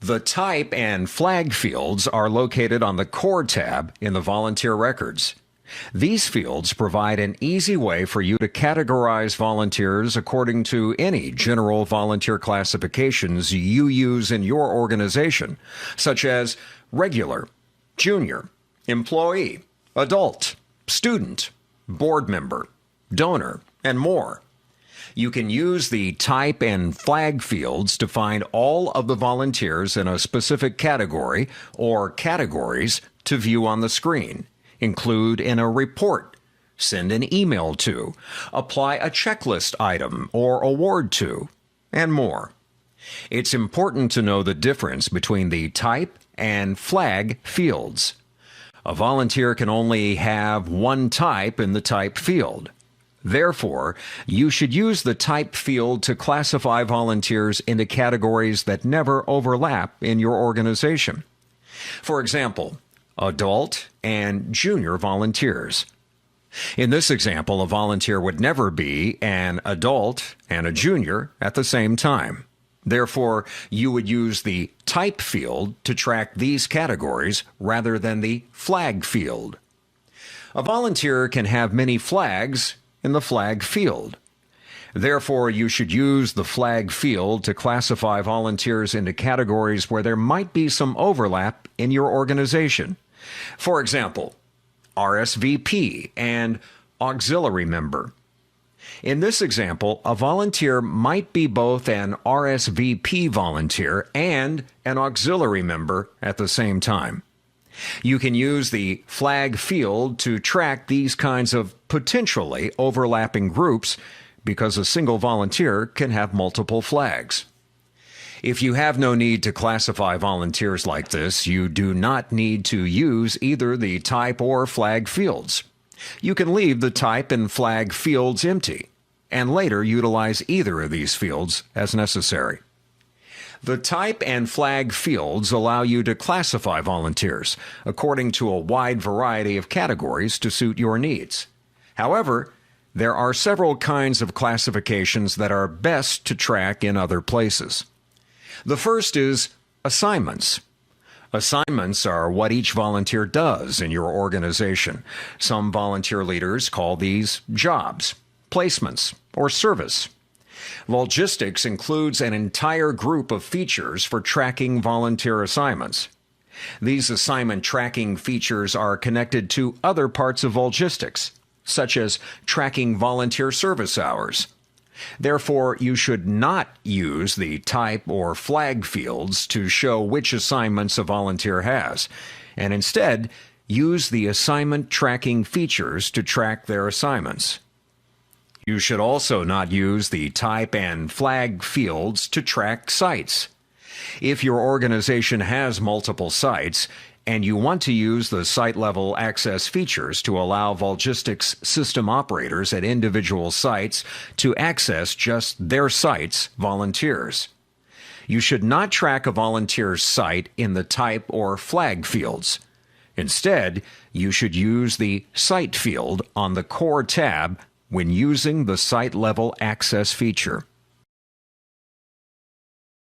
The type and flag fields are located on the Core tab in the Volunteer Records. These fields provide an easy way for you to categorize volunteers according to any general volunteer classifications you use in your organization, such as regular, junior, employee, adult, student, board member, donor, and more. You can use the type and flag fields to find all of the volunteers in a specific category or categories to view on the screen, include in a report, send an email to, apply a checklist item or award to, and more. It's important to know the difference between the type and flag fields. A volunteer can only have one type in the type field. Therefore, you should use the type field to classify volunteers into categories that never overlap in your organization. For example, adult and junior volunteers. In this example, a volunteer would never be an adult and a junior at the same time. Therefore, you would use the type field to track these categories rather than the flag field. A volunteer can have many flags in the flag field. Therefore, you should use the flag field to classify volunteers into categories where there might be some overlap in your organization. For example, RSVP and auxiliary member. In this example, a volunteer might be both an RSVP volunteer and an auxiliary member at the same time. You can use the flag field to track these kinds of potentially overlapping groups because a single volunteer can have multiple flags. If you have no need to classify volunteers like this, you do not need to use either the type or flag fields. You can leave the type and flag fields empty and later utilize either of these fields as necessary. The type and flag fields allow you to classify volunteers according to a wide variety of categories to suit your needs. However, there are several kinds of classifications that are best to track in other places. The first is assignments. Assignments are what each volunteer does in your organization. Some volunteer leaders call these jobs, placements, or service. Volgistics includes an entire group of features for tracking volunteer assignments. These assignment tracking features are connected to other parts of Volgistics, such as tracking volunteer service hours. Therefore, you should not use the type or flag fields to show which assignments a volunteer has, and instead use the assignment tracking features to track their assignments. You should also not use the type and flag fields to track sites. If your organization has multiple sites, and you want to use the site-level access features to allow Volgistics system operators at individual sites to access just their site's volunteers. You should not track a volunteer's site in the type or flag fields. Instead, you should use the Site field on the Core tab when using the site-level access feature.